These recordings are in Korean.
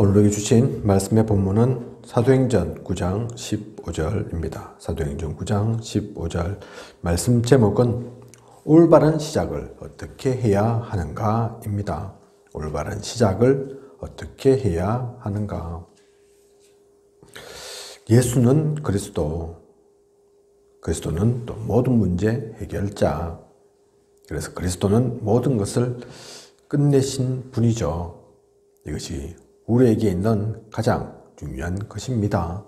오늘 주신 말씀의 본문은 사도행전 9장 15절입니다. 사도행전 9장 15절 말씀 제목은 올바른 시작을 어떻게 해야 하는가입니다. 올바른 시작을 어떻게 해야 하는가. 예수는 그리스도, 그리스도는 또 모든 문제 해결자. 그래서 그리스도는 모든 것을 끝내신 분이죠. 이것이 우리에게 있는 가장 중요한 것입니다.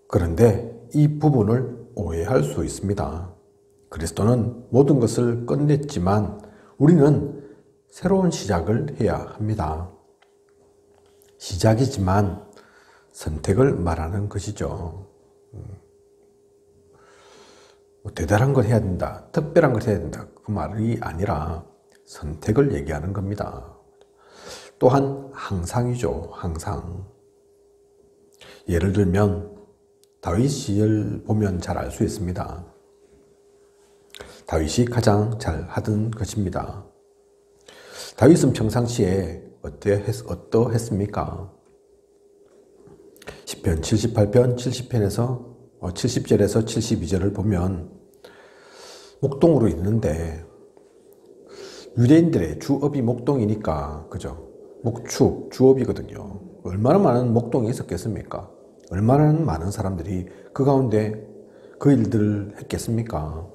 그런데 이 부분을 오해할 수 있습니다. 그리스도는 모든 것을 끝냈지만 우리는 새로운 시작을 해야 합니다. 시작이지만 선택을 말하는 것이죠. 대단한 걸 해야 된다, 특별한 걸 해야 된다, 그 말이 아니라 선택을 얘기하는 겁니다. 또한 항상이죠. 항상. 예를 들면 다윗을 보면 잘 알 수 있습니다. 다윗이 가장 잘 하던 것입니다. 다윗은 평상시에 어떠했습니까? 시편 78편 70편에서 70절에서 72절을 보면 목동으로 있는데 유대인들의 주업이 목동이니까 그죠? 목축, 주업이거든요. 얼마나 많은 목동이 있었겠습니까? 얼마나 많은 사람들이 그 가운데 그 일들을 했겠습니까?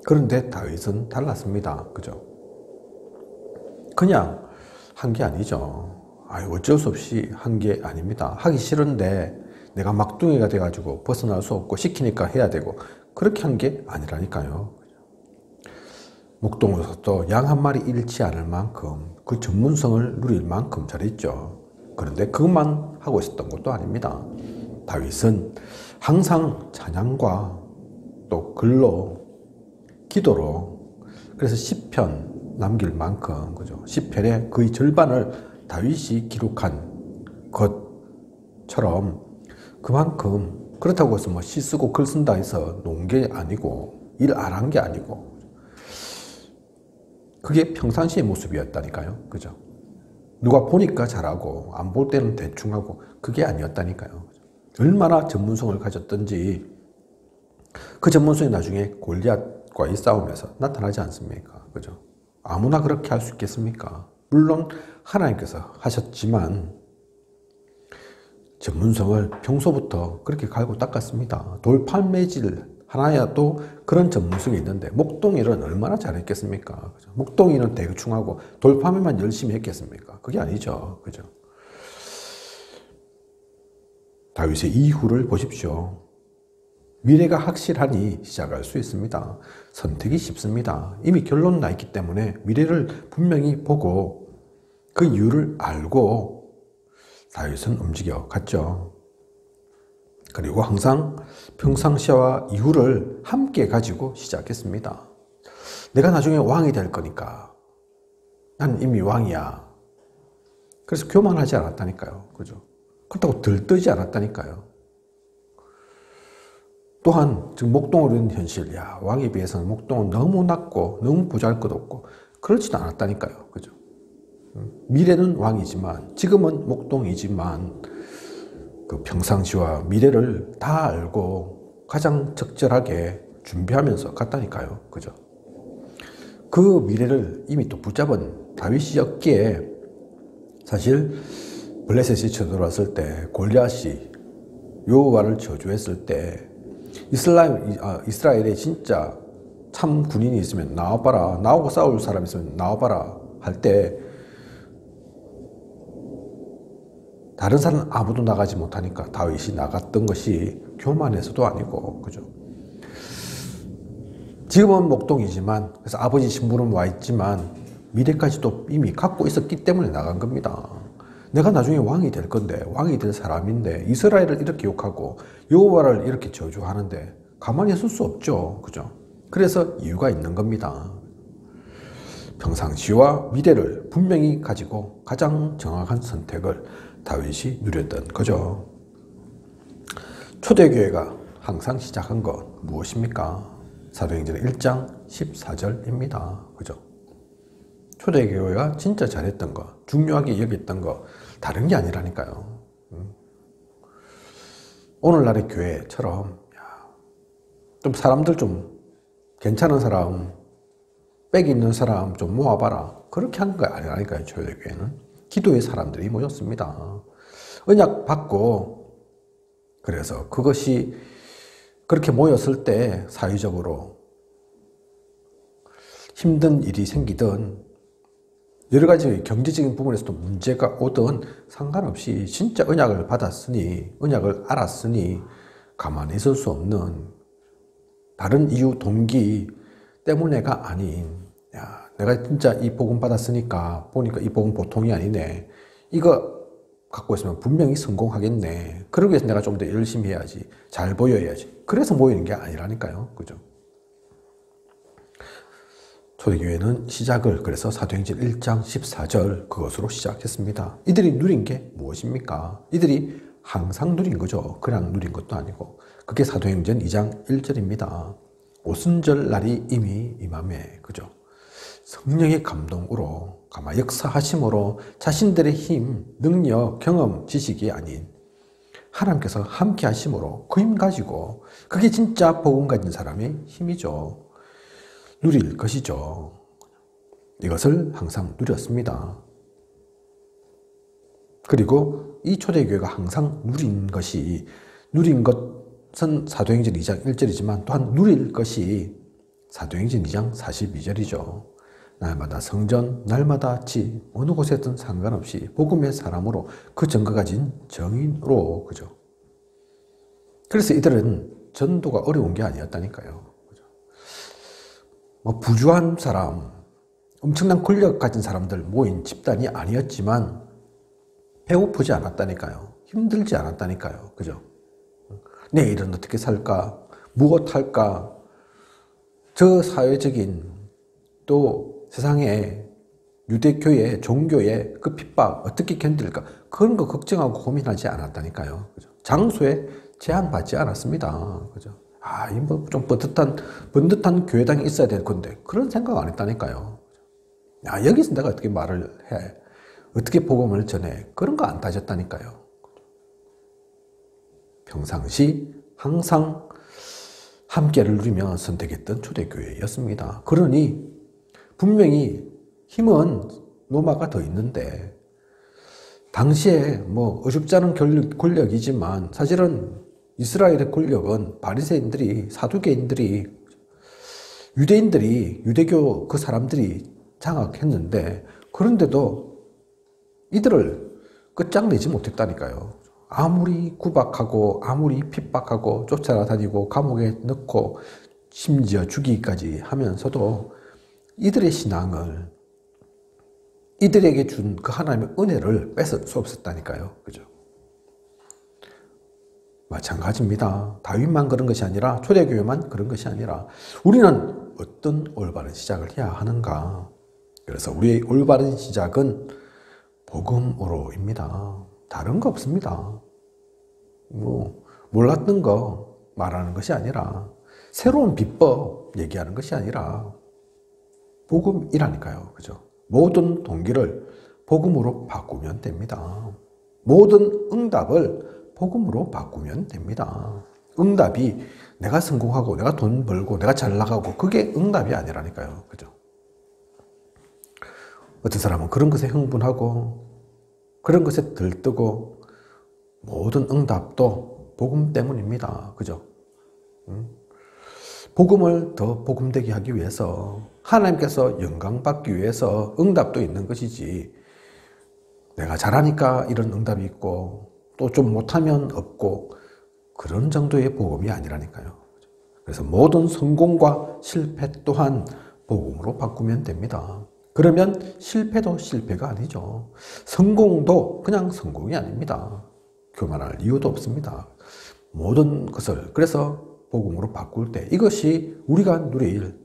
그런데 다윗은 달랐습니다. 그죠? 그냥 한 게 아니죠. 어쩔 수 없이 한 게 아닙니다. 하기 싫은데 내가 막둥이가 돼가지고 벗어날 수 없고 시키니까 해야 되고 그렇게 한 게 아니라니까요. 목동으로서도 양 한 마리 잃지 않을 만큼 그 전문성을 누릴 만큼 잘했죠. 그런데 그것만 하고 있었던 것도 아닙니다. 다윗은 항상 찬양과 또 글로, 기도로, 그래서 시편 남길 만큼, 그죠? 시편의 거의 절반을 다윗이 기록한 것처럼 그만큼, 그렇다고 해서 시 쓰고 글 쓴다 해서 논 게 아니고 일 안 한 게 아니고 그게 평상시의 모습이었다니까요. 그죠? 누가 보니까 잘하고 안 볼 때는 대충 하고 그게 아니었다니까요. 얼마나 전문성을 가졌던지 그 전문성이 나중에 골리앗과의 싸움에서 나타나지 않습니까? 그죠? 아무나 그렇게 할 수 있겠습니까? 물론 하나님께서 하셨지만 전문성을 평소부터 그렇게 갈고 닦았습니다. 돌판매질 하나야도 그런 전문성이 있는데 목동일은 얼마나 잘했겠습니까? 그죠? 목동이는 대충하고 돌판매만 열심히 했겠습니까? 그게 아니죠. 그죠? 다윗의 이후를 보십시오. 미래가 확실하니 시작할 수 있습니다. 선택이 쉽습니다. 이미 결론 나 있기 때문에 미래를 분명히 보고 그 이유를 알고 다윗은 움직여 갔죠. 그리고 항상 평상시와 이후를 함께 가지고 시작했습니다. 내가 나중에 왕이 될 거니까 난 이미 왕이야. 그래서 교만하지 않았다니까요. 그죠? 그렇다고 들뜨지 않았다니까요. 또한 지금 목동으로 있는 현실, 왕에 비해서는 목동은 너무 낮고 너무 보잘것없고 그렇지도 않았다니까요. 그죠? 미래는 왕이지만 지금은 목동이지만 그 평상시와 미래를 다 알고 가장 적절하게 준비하면서 갔다니까요. 그죠? 그 미래를 이미 또 붙잡은 다윗이었기에 사실 블레셋이 쳐들어왔을 때 골리앗이 여호와를 저주했을 때 이스라엘에 진짜 참 군인이 있으면 나와봐라, 나오고 싸울 사람 있으면 나와봐라 할 때 다른 사람은 아무도 나가지 못하니까 다윗이 나갔던 것이 교만해서도 아니고, 그죠? 지금은 목동이지만, 그래서 아버지 신부는 와 있지만, 미래까지도 이미 갖고 있었기 때문에 나간 겁니다. 내가 나중에 왕이 될 건데, 왕이 될 사람인데, 이스라엘을 이렇게 욕하고, 여호와를 이렇게 저주하는데, 가만히 있을 수 없죠. 그죠? 그래서 이유가 있는 겁니다. 평상시와 미래를 분명히 가지고 가장 정확한 선택을 다윗이 누렸던 거죠. 초대교회가 항상 시작한 것 무엇입니까? 사도행전 1장 14절입니다. 그죠? 초대교회가 진짜 잘했던 거, 중요하게 여겼던 거 다른 게 아니라니까요. 오늘날의 교회처럼 좀 사람들 좀 괜찮은 사람, 빽 있는 사람 좀 모아봐라. 그렇게 하는 거 아니라니까요. 초대교회는 기도의 사람들이 모였습니다. 언약 받고, 그래서 그것이 그렇게 모였을 때 사회적으로 힘든 일이 생기든 여러 가지 경제적인 부분에서도 문제가 오든 상관없이 진짜 언약을 받았으니, 언약을 알았으니 가만히 있을 수 없는 다른 이유, 동기 때문에가 아닌, 야, 내가 진짜 이 복음 받았으니까 보니까 이 복음 보통이 아니네. 이거 갖고 있으면 분명히 성공하겠네. 그러기 위해서 내가 좀 더 열심히 해야지. 잘 보여야지. 그래서 모이는 게 아니라니까요. 그죠? 초대교회는 시작을 그래서 사도행전 1장 14절 그것으로 시작했습니다. 이들이 누린 게 무엇입니까? 이들이 항상 누린 거죠. 그냥 누린 것도 아니고. 그게 사도행전 2장 1절입니다. 오순절 날이 이미 임함에, 그죠? 성령의 감동으로, 가마 역사하심으로 자신들의 힘, 능력, 경험, 지식이 아닌 하나님께서 함께 하심으로 그 힘 가지고, 그게 진짜 복음 가진 사람의 힘이죠. 누릴 것이죠. 이것을 항상 누렸습니다. 그리고 이 초대교회가 항상 누린 것은 사도행전 2장 1절이지만 또한 누릴 것이 사도행전 2장 42절이죠. 날마다 성전, 날마다 집, 어느 곳에든 상관없이 복음의 사람으로 그 증거 가진 정인으로, 그죠? 그래서 이들은 전도가 어려운 게 아니었다니까요. 그죠? 뭐 부유한 사람, 엄청난 권력 가진 사람들 모인 집단이 아니었지만 배고프지 않았다니까요. 힘들지 않았다니까요. 그죠? 내일은 어떻게 살까? 무엇 할까? 저 사회적인 또 세상에 유대교회, 종교의 그 핍박 어떻게 견딜까? 그런 거 걱정하고 고민하지 않았다니까요. 그죠? 장소에 제한받지 않았습니다. 그죠? 아, 이 뭐 좀 번듯한 교회당이 있어야 될 건데 그런 생각 안 했다니까요. 야, 여기서 내가 어떻게 말을 해? 어떻게 복음을 전해? 그런 거 안 따졌다니까요. 평상시 항상 함께를 누리며 선택했던 초대교회였습니다. 그러니 분명히 힘은 로마가 더 있는데 당시에 뭐 어줍지 않은 권력이지만 사실은 이스라엘의 권력은 바리새인들이, 사두개인들이, 유대인들이, 유대교 그 사람들이 장악했는데 그런데도 이들을 끝장내지 못했다니까요. 아무리 구박하고 아무리 핍박하고 쫓아다니고 감옥에 넣고 심지어 죽이기까지 하면서도 이들의 신앙을, 이들에게 준 그 하나님의 은혜를 뺏을 수 없었다니까요. 그죠? 마찬가지입니다. 다윗만 그런 것이 아니라, 초대교회만 그런 것이 아니라 우리는 어떤 올바른 시작을 해야 하는가? 그래서 우리의 올바른 시작은 복음으로입니다. 다른 거 없습니다. 뭐 몰랐던 거 말하는 것이 아니라, 새로운 비법 얘기하는 것이 아니라 복음이라니까요. 그죠? 모든 동기를 복음으로 바꾸면 됩니다. 모든 응답을 복음으로 바꾸면 됩니다. 응답이 내가 성공하고 내가 돈 벌고 내가 잘 나가고 그게 응답이 아니라니까요. 그죠? 어떤 사람은 그런 것에 흥분하고 그런 것에 들뜨고 모든 응답도 복음 때문입니다. 그죠? 복음을 더 복음되게 하기 위해서, 하나님께서 영광받기 위해서 응답도 있는 것이지, 내가 잘하니까 이런 응답이 있고 또 좀 못하면 없고 그런 정도의 복음이 아니라니까요. 그래서 모든 성공과 실패 또한 복음으로 바꾸면 됩니다. 그러면 실패도 실패가 아니죠. 성공도 그냥 성공이 아닙니다. 교만할 이유도 없습니다. 모든 것을 그래서 복음으로 바꿀 때 이것이 우리가 누릴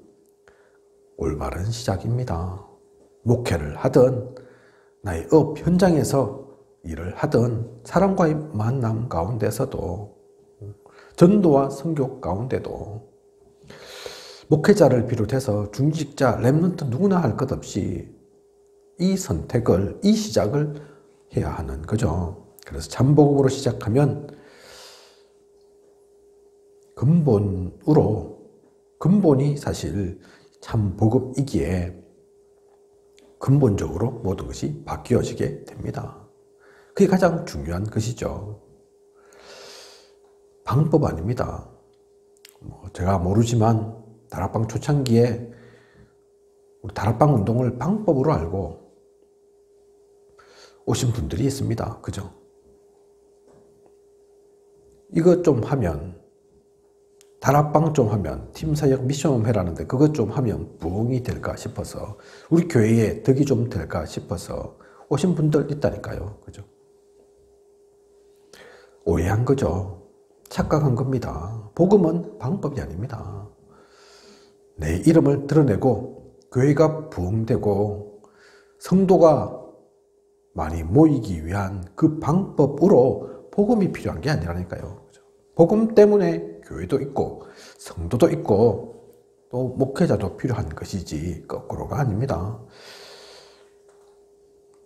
올바른 시작입니다. 목회를 하든 나의 업 현장에서 일을 하든 사람과의 만남 가운데서도 전도와 선교 가운데도 목회자를 비롯해서 중직자, 렘넌트 누구나 할 것 없이 이 선택을, 이 시작을 해야 하는 거죠. 그래서 참복음으로 시작하면 근본이 사실 참복음이기에 근본적으로 모든 것이 바뀌어지게 됩니다. 그게 가장 중요한 것이죠. 방법 아닙니다. 제가 모르지만 다락방 초창기에 우리 다락방 운동을 방법으로 알고 오신 분들이 있습니다. 그죠? 이것 좀 하면, 다락방 좀 하면, 팀사역 미션 회라는데 그것 좀 하면 부흥이 될까 싶어서, 우리 교회에 덕이 좀 될까 싶어서 오신 분들 있다니까요. 그죠? 오해한 거죠. 착각한 겁니다. 복음은 방법이 아닙니다. 내 이름을 드러내고 교회가 부흥되고 성도가 많이 모이기 위한 그 방법으로 복음이 필요한 게 아니라니까요. 복음 때문에 교회도 있고 성도도 있고 또 목회자도 필요한 것이지 거꾸로가 아닙니다.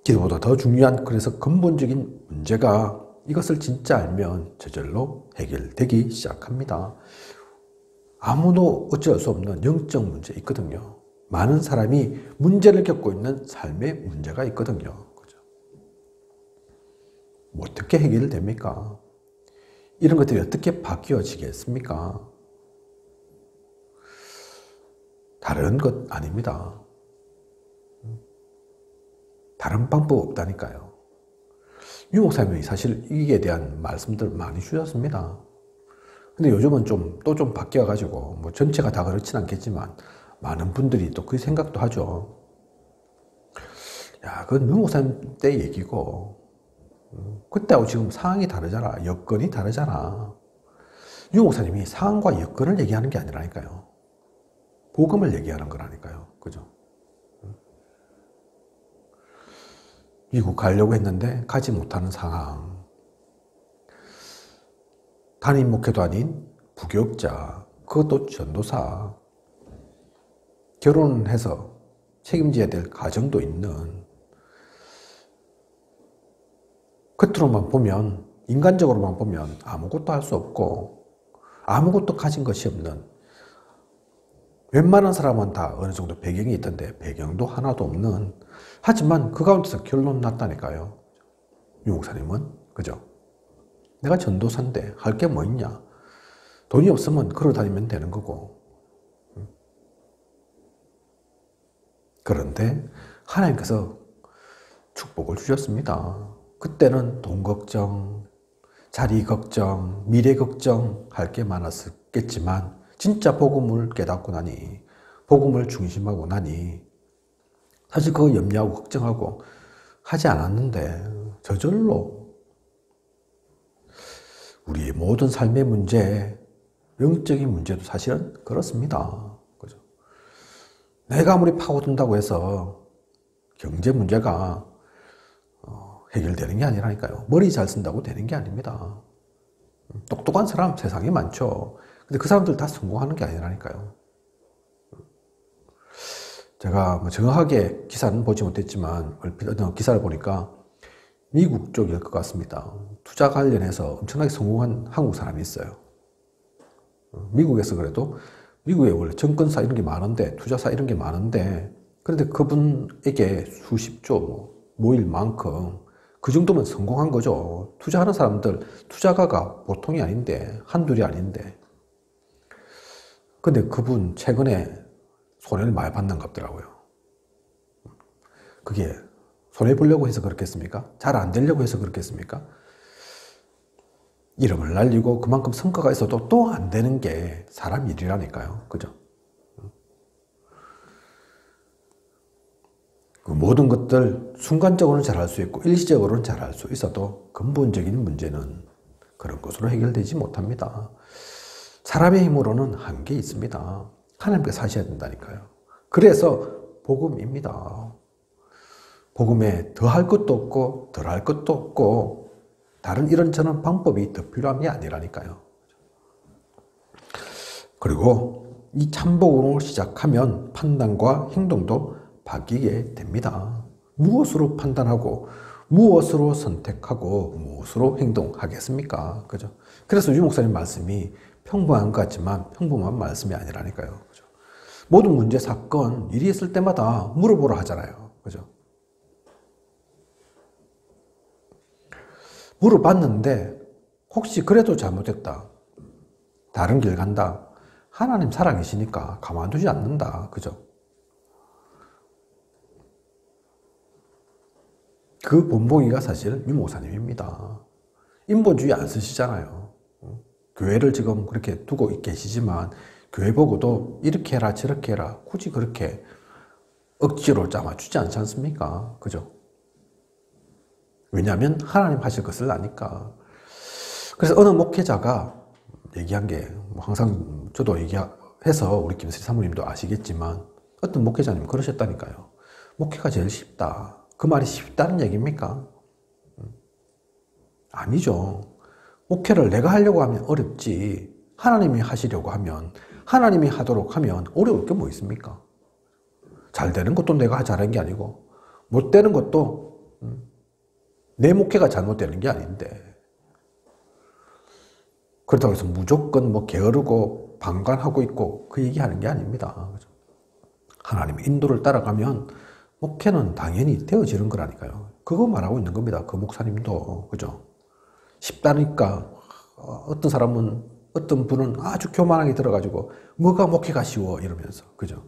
기도보다 더 중요한, 그래서 근본적인 문제가, 이것을 진짜 알면 저절로 해결되기 시작합니다. 아무도 어쩔 수 없는 영적 문제 있거든요. 많은 사람이 문제를 겪고 있는 삶의 문제가 있거든요. 그죠? 어떻게 해결됩니까? 이런 것들이 어떻게 바뀌어지겠습니까? 다른 것 아닙니다. 다른 방법 없다니까요. 유 목사님이 사실 이에 대한 말씀들 많이 주셨습니다. 근데 요즘은 또 좀 바뀌어가지고, 전체가 다 그렇진 않겠지만, 많은 분들이 또 그 생각도 하죠. 야, 그건 유 목사님 때 얘기고, 그때하고 지금 상황이 다르잖아. 여건이 다르잖아. 유 목사님이 상황과 여건을 얘기하는 게 아니라니까요. 복음을 얘기하는 거라니까요. 그죠? 미국 가려고 했는데 가지 못하는 상황. 담임 목회도 아닌 부교육자, 그것도 전도사. 결혼해서 책임져야 될 가정도 있는, 겉으로만 보면, 인간적으로만 보면 아무것도 할 수 없고 아무것도 가진 것이 없는, 웬만한 사람은 다 어느 정도 배경이 있던데 배경도 하나도 없는, 하지만 그 가운데서 결론 났다니까요. 유 목사님은. 그죠? 내가 전도사인데 할 게 뭐 있냐? 돈이 없으면 걸어 다니면 되는 거고. 그런데 하나님께서 축복을 주셨습니다. 그때는 돈 걱정, 자리 걱정, 미래 걱정 할 게 많았겠지만, 진짜 복음을 깨닫고 나니, 복음을 중심하고 나니, 사실 그거 염려하고 걱정하고 하지 않았는데, 저절로 우리의 모든 삶의 문제, 영적인 문제도 사실은 그렇습니다. 그죠? 내가 아무리 파고든다고 해서 경제 문제가 해결되는 게 아니라니까요. 머리 잘 쓴다고 되는 게 아닙니다. 똑똑한 사람 세상에 많죠. 근데 그 사람들 다 성공하는 게 아니라니까요. 제가 정확하게 기사는 보지 못했지만 얼핏 어떤 기사를 보니까 미국 쪽일 것 같습니다. 투자 관련해서 엄청나게 성공한 한국 사람이 있어요. 미국에서 그래도, 미국에 원래 증권사 이런 게 많은데, 투자사 이런 게 많은데, 그런데 그분에게 수십조 모일 만큼, 그 정도면 성공한 거죠. 투자하는 사람들, 투자가가 보통이 아닌데, 한둘이 아닌데. 근데 그분 최근에 손해를 많이 받는 것 같더라고요. 그게 손해보려고 해서 그렇겠습니까? 잘 안 되려고 해서 그렇겠습니까? 이름을 날리고 그만큼 성과가 있어도 또 안 되는 게 사람 일이라니까요. 그죠? 그 모든 것들 순간적으로는 잘할 수 있고 일시적으로는 잘할 수 있어도 근본적인 문제는 그런 것으로 해결되지 못합니다. 사람의 힘으로는 한계 있습니다. 하나님께서 하셔야 된다니까요. 그래서 복음입니다. 복음에 더할 것도 없고 덜할 것도 없고 다른 이런저런 방법이 더 필요한 게 아니라니까요. 그리고 이 참복음을 시작하면 판단과 행동도 바뀌게 됩니다. 무엇으로 판단하고 무엇으로 선택하고 무엇으로 행동하겠습니까? 그죠? 그래서 유 목사님 말씀이 평범한 것 같지만 평범한 말씀이 아니라니까요. 그죠? 모든 문제, 사건, 일이 있을 때마다 물어보라 하잖아요. 그죠? 물어봤는데 혹시 그래도 잘못했다. 다른 길 간다. 하나님 살아계시니까 가만두지 않는다. 그죠? 그 본보기가 사실 유 목사님입니다. 인본주의 안 쓰시잖아요. 교회를 지금 그렇게 두고 계시지만 교회 보고도 이렇게 해라 저렇게 해라 굳이 그렇게 억지로 짜맞추지 않지 않습니까? 그죠? 왜냐하면 하나님 하실 것을 아니까. 그래서 어느 목회자가 얘기한 게 항상 저도 얘기해서 우리 김슬 사모님도 아시겠지만 어떤 목회자님 그러셨다니까요. 목회가 제일 쉽다. 그 말이 쉽다는 얘기입니까? 아니죠. 목회를 내가 하려고 하면 어렵지 하나님이 하시려고 하면 하나님이 하도록 하면 어려울 게 뭐 있습니까? 잘 되는 것도 내가 잘한 게 아니고 못 되는 것도 내 목회가 잘못되는 게 아닌데 그렇다고 해서 무조건 뭐 게으르고 방관하고 있고 그 얘기하는 게 아닙니다. 하나님의 인도를 따라가면 목회는 당연히 되어지는 거라니까요. 그거 말하고 있는 겁니다. 그 목사님도. 그죠? 쉽다니까 어떤 사람은 어떤 분은 아주 교만하게 들어가지고 뭐가 목회가 쉬워 이러면서 그죠?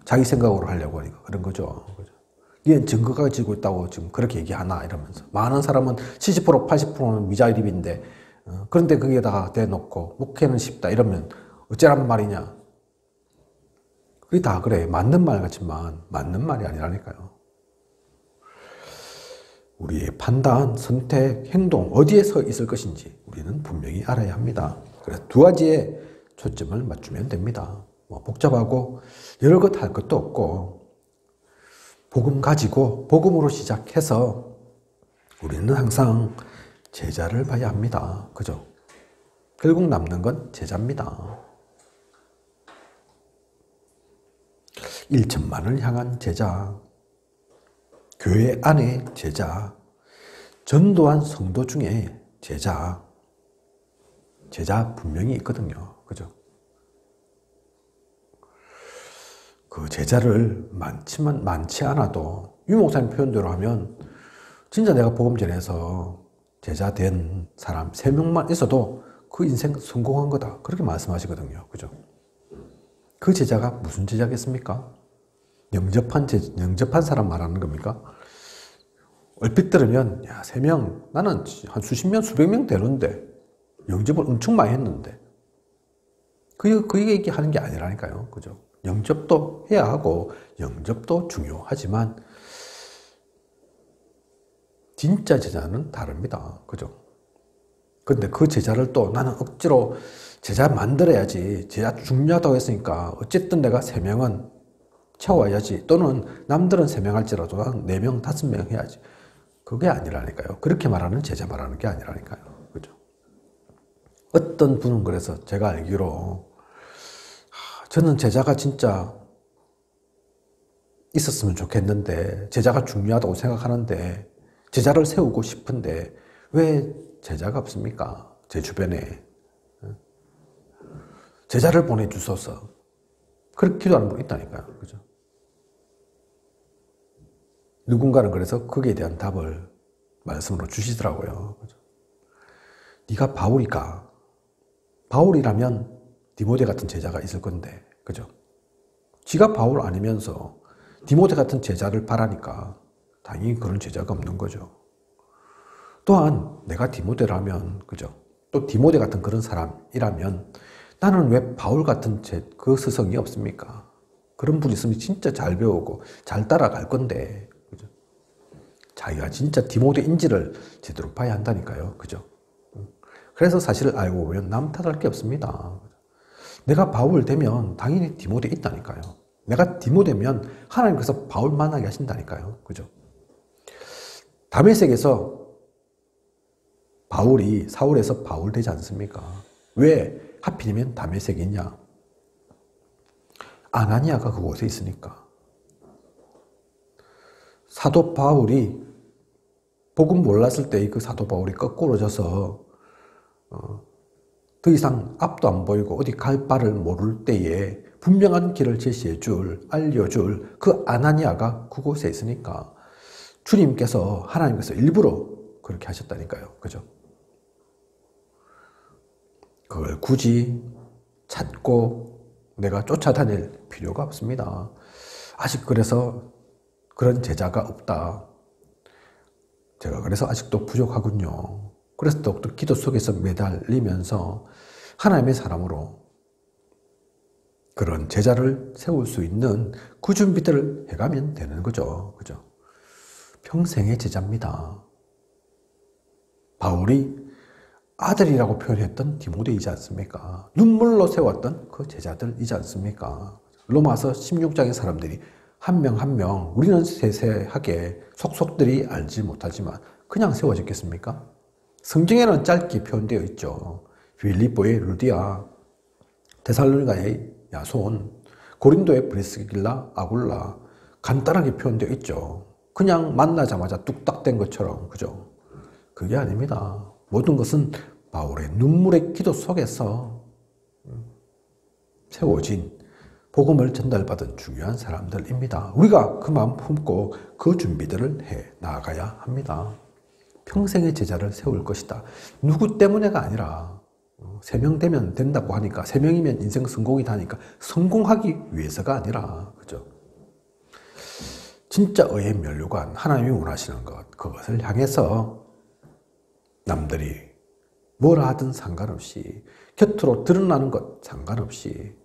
자기 생각으로 하려고 하니까 그런 거죠. 그죠? 얘는 증거가 지고 있다고 지금 그렇게 얘기하나 이러면서 많은 사람은 70% 80%는 미자립인데 그런데 거기에다가 대놓고 목회는 쉽다 이러면 어쩌란 말이냐. 그게 다 그래. 맞는 말 같지만 맞는 말이 아니라니까요. 우리의 판단, 선택, 행동 어디에 서 있을 것인지 우리는 분명히 알아야 합니다. 그래서 두 가지에 초점을 맞추면 됩니다. 뭐 복잡하고 여러 것 할 것도 없고 복음 가지고 복음으로 시작해서 우리는 항상 제자를 봐야 합니다. 그죠? 결국 남는 건 제자입니다. 1천만을 향한 제자, 교회 안에 제자, 전도한 성도 중에 제자 분명히 있거든요. 그죠? 그 제자를 많지 않아도 유 목사님 표현대로 하면 진짜 내가 복음 전해서 제자 된 사람 3명만 있어도 그 인생 성공한 거다. 그렇게 말씀하시거든요. 그죠? 그 제자가 무슨 제자겠습니까? 영접한 사람 말하는 겁니까? 얼핏 들으면, 야, 3명, 나는 한 수십 명, 수백 명 되는데, 영접을 엄청 많이 했는데. 그 얘기하는 게 아니라니까요. 그죠? 영접도 해야 하고, 영접도 중요하지만, 진짜 제자는 다릅니다. 그죠? 근데 그 제자를 또 나는 억지로 제자 만들어야지. 제자 중요하다고 했으니까, 어쨌든 내가 3명은 채워야지. 또는 남들은 3명 할지라도 난 4명, 5명 해야지. 그게 아니라니까요. 그렇게 말하는 제자 말하는 게 아니라니까요. 그죠? 어떤 분은 그래서 제가 알기로 저는 제자가 진짜 있었으면 좋겠는데 제자가 중요하다고 생각하는데 제자를 세우고 싶은데 왜 제자가 없습니까? 제 주변에. 제자를 보내주소서. 그렇게 기도하는 분 있다니까요. 그죠? 누군가는 그래서 거기에 대한 답을 말씀으로 주시더라고요. 그죠? 네가 바울이가 바울이라면 디모데 같은 제자가 있을 건데, 그죠? 지가 바울 아니면서 디모데 같은 제자를 바라니까 당연히 그런 제자가 없는 거죠. 또한 내가 디모데라면, 그죠? 또 디모데 같은 그런 사람이라면 나는 왜 바울 같은 그 스승이 없습니까? 그런 분이 있으면 진짜 잘 배우고 잘 따라갈 건데, 그죠? 자기가 진짜 디모데인지를 제대로 봐야 한다니까요. 그죠? 그래서 사실을 알고 보면 남 탓할 게 없습니다. 내가 바울 되면 당연히 디모데 있다니까요. 내가 디모데면 하나님께서 바울 만나게 하신다니까요. 그죠? 다메섹에서 바울이 사울에서 바울 되지 않습니까? 왜 하필이면 다메섹이 있냐? 아나니아가 그곳에 있으니까. 사도 바울이 복음 몰랐을 때 그 사도 바울이 거꾸로져서 더 이상 앞도 안 보이고 어디 갈 바를 모를 때에 분명한 길을 제시해 줄, 알려줄 그 아나니아가 그곳에 있으니까 주님께서, 하나님께서 일부러 그렇게 하셨다니까요. 그죠? 그걸 굳이 찾고 내가 쫓아다닐 필요가 없습니다. 아직 그래서 그런 제자가 없다. 제가 그래서 아직도 부족하군요. 그래서 더욱더 기도 속에서 매달리면서 하나님의 사람으로 그런 제자를 세울 수 있는 그 준비들을 해가면 되는 거죠. 그죠? 평생의 제자입니다. 바울이 아들이라고 표현했던 디모데이지 않습니까? 눈물로 세웠던 그 제자들이지 않습니까? 로마서 16장의 사람들이 한 명 한 명 우리는 세세하게 속속들이 알지 못하지만 그냥 세워졌겠습니까? 성경에는 짧게 표현되어 있죠. 빌립보의 루디아, 데살로니가의 야손, 고린도의 브리스길라, 아굴라 간단하게 표현되어 있죠. 그냥 만나자마자 뚝딱 된 것처럼, 그죠? 그게 아닙니다. 모든 것은 바울의 눈물의 기도 속에서 세워진 복음을 전달받은 중요한 사람들입니다. 우리가 그 마음 품고 그 준비들을 해 나가야 합니다. 평생의 제자를 세울 것이다. 누구 때문에가 아니라 3명 되면 된다고 하니까 3명이면 인생 성공이다 하니까 성공하기 위해서가 아니라, 그죠? 진짜 의의 면류관, 하나님이 원하시는 것, 그것을 향해서 남들이 뭐라 하든 상관없이, 곁으로 드러나는 것 상관없이,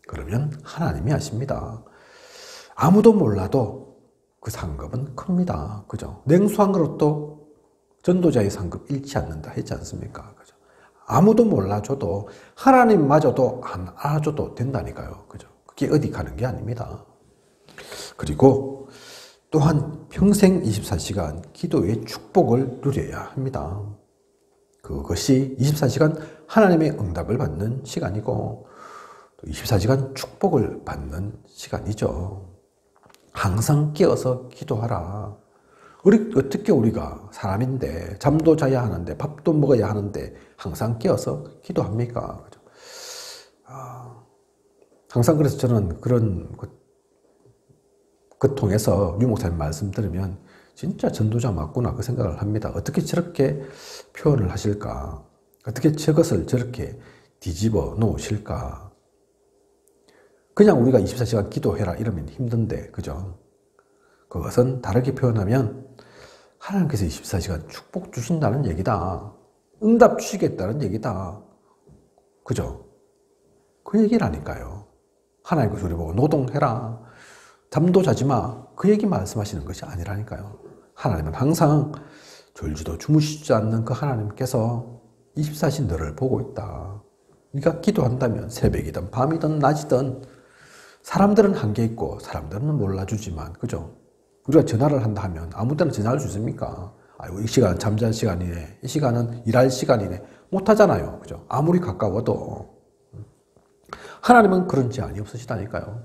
그러면 하나님이 하십니다. 아무도 몰라도 그 상급은 큽니다. 그죠? 냉수한 그릇도 전도자의 상급 잃지 않는다 했지 않습니까? 그죠? 아무도 몰라줘도 하나님마저도 안 알아줘도 된다니까요. 그죠? 그게 어디 가는 게 아닙니다. 그리고 또한 평생 24시간 기도의 축복을 누려야 합니다. 그것이 24시간 하나님의 응답을 받는 시간이고 24시간 축복을 받는 시간이죠. 항상 깨어서 기도하라. 어떻게 우리가 사람인데 잠도 자야 하는데 밥도 먹어야 하는데 항상 깨어서 기도합니까? 항상 그래서 저는 그런 그 통해서 유 목사님 말씀 들으면 진짜 전도자 맞구나 그 생각을 합니다. 어떻게 저렇게 표현을 하실까? 어떻게 저것을 저렇게 뒤집어 놓으실까? 그냥 우리가 24시간 기도해라 이러면 힘든데, 그죠? 그것은 다르게 표현하면 하나님께서 24시간 축복 주신다는 얘기다. 응답 주시겠다는 얘기다. 그죠? 그 얘기라니까요. 하나님께서 우리 보고 노동해라. 잠도 자지 마. 그 얘기 말씀하시는 것이 아니라니까요. 하나님은 항상 졸지도 주무시지 않는 그 하나님께서 24시 너를 보고 있다. 네가 기도한다면 새벽이든 밤이든 낮이든 사람들은 한계 있고 사람들은 몰라주지만, 그죠? 우리가 전화를 한다 하면 아무 때나 전화할 수 있습니까? 아이고, 이 시간은 잠잘 시간이네. 이 시간은 일할 시간이네. 못하잖아요. 그죠? 아무리 가까워도. 하나님은 그런 제한이 없으시다니까요.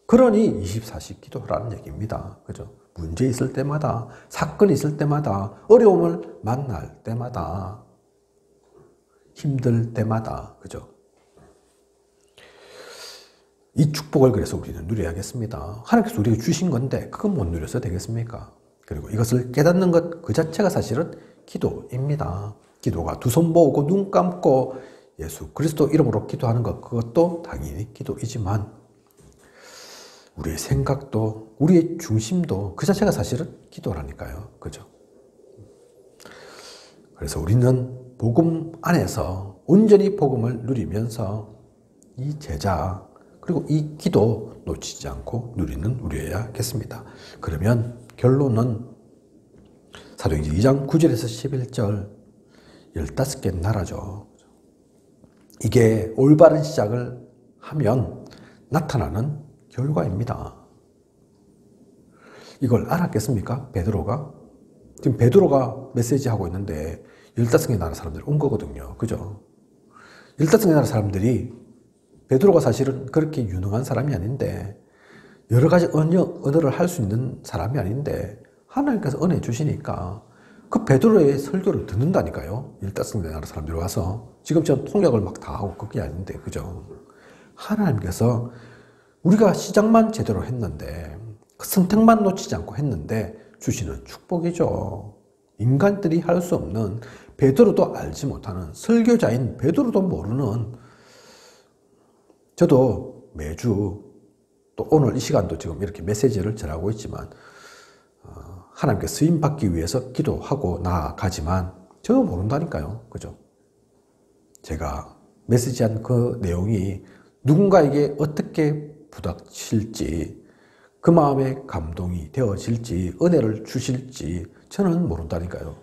그러니 24시 기도하라는 얘기입니다. 그죠? 문제 있을 때마다, 사건이 있을 때마다, 어려움을 만날 때마다, 힘들 때마다, 그죠? 이 축복을 그래서 우리는 누려야겠습니다. 하나님께서 우리에게 주신 건데 그건 못 누려서 되겠습니까? 그리고 이것을 깨닫는 것 그 자체가 사실은 기도입니다. 기도가 두 손 모으고 눈 감고 예수 그리스도 이름으로 기도하는 것, 그것도 당연히 기도이지만 우리의 생각도 우리의 중심도 그 자체가 사실은 기도라니까요. 그죠? 그래서 우리는 복음 안에서 온전히 복음을 누리면서 이 제자 그리고 이 기도 놓치지 않고 누려야겠습니다. 그러면 결론은 사도행전 2장 9절에서 11절 15개 나라죠. 이게 올바른 시작을 하면 나타나는 결과입니다. 이걸 알았겠습니까? 베드로가? 지금 베드로가 메시지하고 있는데 15개 나라 사람들이 온 거거든요. 그죠? 15개 나라 사람들이 베드로가 사실은 그렇게 유능한 사람이 아닌데 여러 가지 언어를 할 수 있는 사람이 아닌데 하나님께서 은혜 주시니까 그 베드로의 설교를 듣는다니까요. 15개 나라 사람들이 와서 지금처럼 통역을 막 다 하고 그게 아닌데, 그죠? 하나님께서 우리가 시작만 제대로 했는데 그 선택만 놓치지 않고 했는데 주시는 축복이죠. 인간들이 할 수 없는, 베드로도 알지 못하는, 설교자인 베드로도 모르는, 저도 매주 또 오늘 이 시간도 지금 이렇게 메시지를 전하고 있지만 하나님께 쓰임 받기 위해서 기도하고 나아가지만 저도 모른다니까요. 그죠? 제가 메시지한 그 내용이 누군가에게 어떻게 부닥칠지, 그 마음에 감동이 되어질지, 은혜를 주실지 저는 모른다니까요.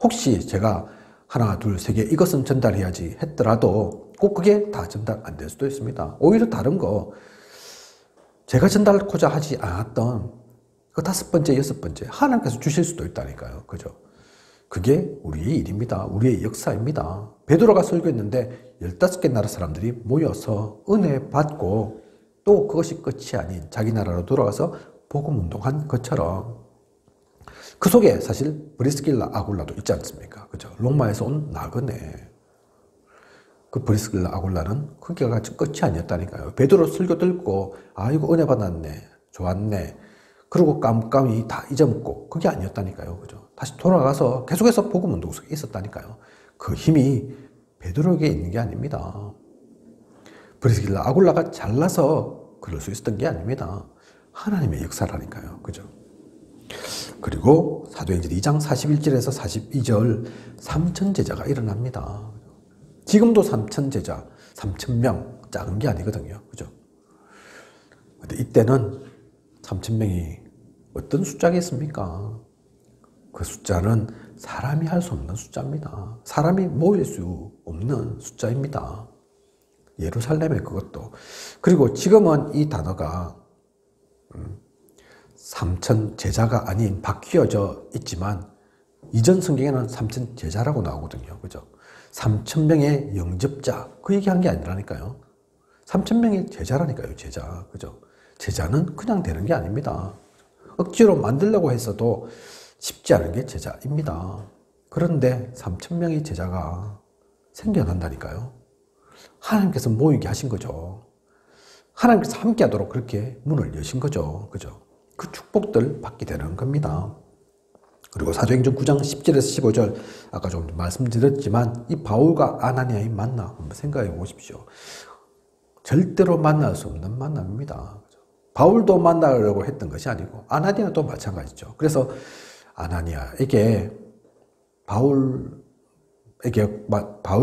혹시 제가 하나, 둘, 세 개 이것은 전달해야지 했더라도 꼭 그게 다 전달 안 될 수도 있습니다. 오히려 다른 거, 제가 전달하고자 하지 않았던 그 5번째, 6번째 하나님께서 주실 수도 있다니까요. 그죠? 그게 우리의 일입니다. 우리의 역사입니다. 베드로가 설교했는데 15개 나라 사람들이 모여서 은혜 받고 또 그것이 끝이 아닌 자기 나라로 돌아가서 복음 운동한 것처럼 그 속에 사실 브리스길라 아굴라도 있지 않습니까? 그죠? 로마에서 온 나그네. 그 브리스길라 아굴라는 그게가 끝이 아니었다니까요. 베드로 설교 듣고 아이고 은혜 받았네, 좋았네, 그리고 깜깜이 다 잊어먹고 그게 아니었다니까요. 그죠? 다시 돌아가서 계속해서 복음 운동 속에 있었다니까요. 그 힘이 베드로에게 있는 게 아닙니다. 브리스길라 아굴라가 잘나서 그럴 수 있었던 게 아닙니다. 하나님의 역사라니까요. 그죠? 그리고 사도행전 2장 41절에서 42절 3천 제자가 일어납니다. 지금도 3천 제자, 3천 명 작은 게 아니거든요. 그죠? 근데 이때는 3천 명이 어떤 숫자겠습니까? 그 숫자는 사람이 할 수 없는 숫자입니다. 사람이 모일 수 없는 숫자입니다. 예루살렘의 그것도. 그리고 지금은 이 단어가 3천 제자가 아닌 바뀌어져 있지만 이전 성경에는 3천 제자라고 나오거든요. 그죠? 3천 명의 영접자, 그 얘기한 게 아니라니까요. 3천 명의 제자라니까요. 제자. 그죠? 제자는 그냥 되는 게 아닙니다. 억지로 만들려고 했어도 쉽지 않은 게 제자입니다. 그런데 3천 명의 제자가 생겨난다니까요. 하나님께서 모이게 하신 거죠. 하나님께서 함께 하도록 그렇게 문을 여신 거죠. 그죠? 그 축복들 받게 되는 겁니다. 그리고 사도행전 9장 10절에서 15절, 아까 좀 말씀드렸지만 이 바울과 아나니아의 만남 한번 생각해 보십시오. 절대로 만날 수 없는 만남입니다. 바울도 만나려고 했던 것이 아니고 아나니아도 마찬가지죠. 그래서 아나니아에게 바울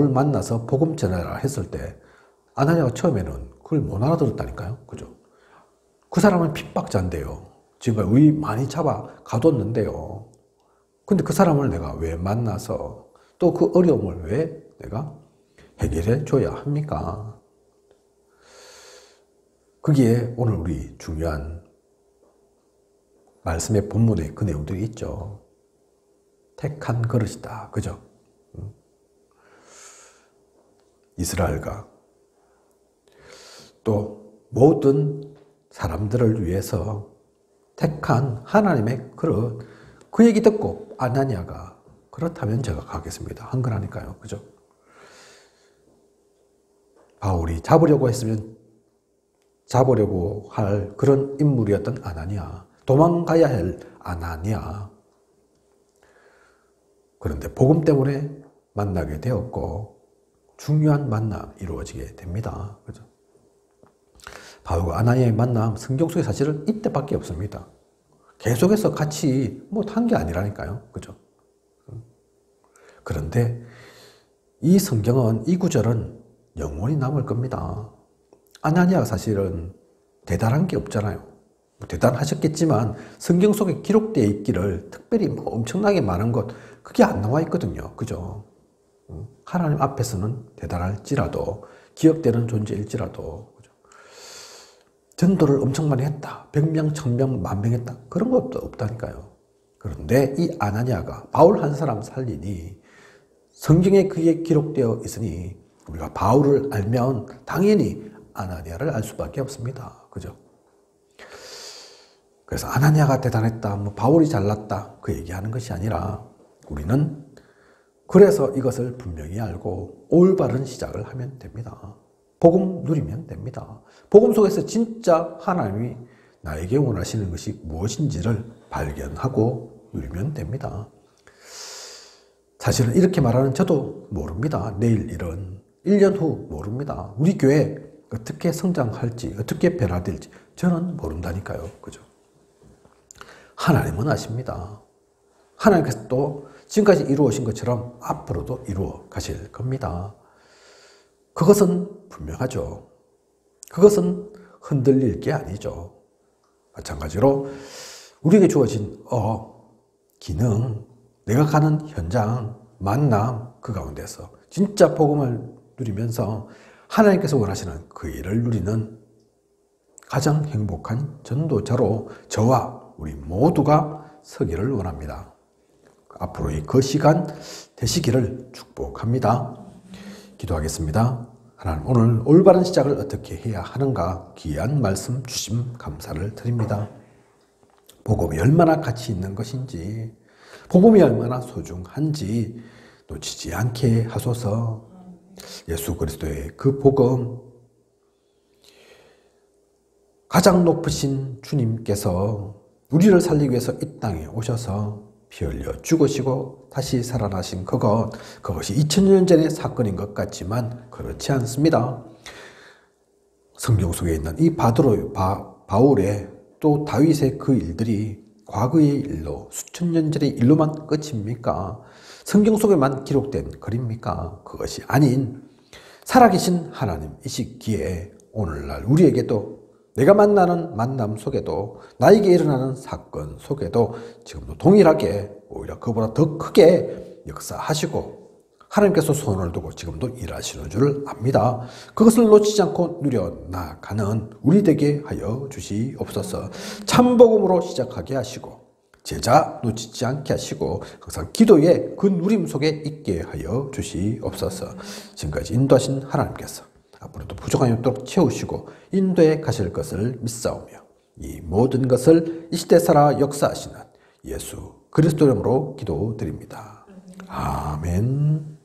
만나서 복음 전하라 했을 때 아나니아가 처음에는 그걸 못 알아들었다니까요. 그죠? 그 사람은 핍박자인데요. 지금까지 우리 많이 잡아 가뒀는데요. 근데 그 사람을 내가 왜 만나서 또 그 어려움을 왜 내가 해결해 줘야 합니까? 거기에 오늘 우리 중요한 말씀의 본문에 그 내용들이 있죠. 택한 그릇이다. 그죠? 이스라엘과 또 모든 사람들을 위해서 택한 하나님의 그릇, 그 얘기 듣고 아나니아가 그렇다면 제가 가겠습니다 한 거라니까요. 그죠? 바울이 잡으려고 했으면 잡으려고 할 그런 인물이었던 아나니아, 도망가야 할 아나니아. 그런데 복음 때문에 만나게 되었고 중요한 만남이 이루어지게 됩니다. 그죠? 바울과 아나니아의 만남, 성경 속에 사실은 이때밖에 없습니다. 계속해서 같이 한 게 아니라니까요. 그죠? 그런데 이 성경은, 이 구절은 영원히 남을 겁니다. 아나니아가 사실은 대단한 게 없잖아요. 대단하셨겠지만 성경 속에 기록되어 있기를 특별히 엄청나게 많은 것, 그게 안 나와 있거든요. 그죠? 하나님 앞에서는 대단할지라도, 기억되는 존재일지라도, 그죠? 전도를 엄청 많이 했다. 100명, 1000명, 10,000명 했다. 그런 것도 없다니까요. 그런데 이 아나니아가 바울 한 사람 살리니 성경에 그게 기록되어 있으니 우리가 바울을 알면 당연히 아나니아를 알 수밖에 없습니다. 그죠? 그래서 아나니아가 대단했다, 뭐 바울이 잘났다 그 얘기하는 것이 아니라 우리는 그래서 이것을 분명히 알고 올바른 시작을 하면 됩니다. 복음 누리면 됩니다. 복음 속에서 진짜 하나님이 나에게 원하시는 것이 무엇인지를 발견하고 누리면 됩니다. 사실은 이렇게 말하는 저도 모릅니다. 내일 일은 1년 후 모릅니다. 우리 교회 어떻게 성장할지 어떻게 변화될지 저는 모른다니까요. 그죠? 하나님은 아십니다. 하나님께서 또 지금까지 이루어진 것처럼 앞으로도 이루어 가실 겁니다. 그것은 분명하죠. 그것은 흔들릴 게 아니죠. 마찬가지로 우리에게 주어진 기능, 내가 가는 현장, 만남 그 가운데서 진짜 복음을 누리면서 하나님께서 원하시는 그 일을 누리는 가장 행복한 전도자로 저와 우리 모두가 서기를 원합니다. 앞으로의 그 시간 되시기를 축복합니다. 기도하겠습니다. 하나님, 오늘 올바른 시작을 어떻게 해야 하는가 귀한 말씀 주심 감사를 드립니다. 복음이 얼마나 가치 있는 것인지, 복음이 얼마나 소중한지 놓치지 않게 하소서. 예수 그리스도의 그 복음, 가장 높으신 주님께서 우리를 살리기 위해서 이 땅에 오셔서 피 흘려 죽으시고 다시 살아나신 그것이 2000년 전의 사건인 것 같지만 그렇지 않습니다. 성경 속에 있는 이 바울의 또 다윗의 그 일들이 과거의 일로 수천 년 전의 일로만 끝입니까? 성경 속에만 기록된 글입니까? 그것이 아닌 살아계신 하나님이시기에 오늘날 우리에게도 내가 만나는 만남 속에도 나에게 일어나는 사건 속에도 지금도 동일하게 오히려 그보다 더 크게 역사하시고 하나님께서 손을 두고 지금도 일하시는 줄 압니다. 그것을 놓치지 않고 누려나가는 우리 되게 하여 주시옵소서. 참복음으로 시작하게 하시고 제자 놓치지 않게 하시고 항상 기도의 그 누림 속에 있게 하여 주시옵소서. 지금까지 인도하신 하나님께서 앞으로도 부족함이 없도록 채우시고 인도에 가실 것을 믿사오며 이 모든 것을 이 시대 살아 역사하시는 예수 그리스도 이름으로 기도드립니다. 아멘.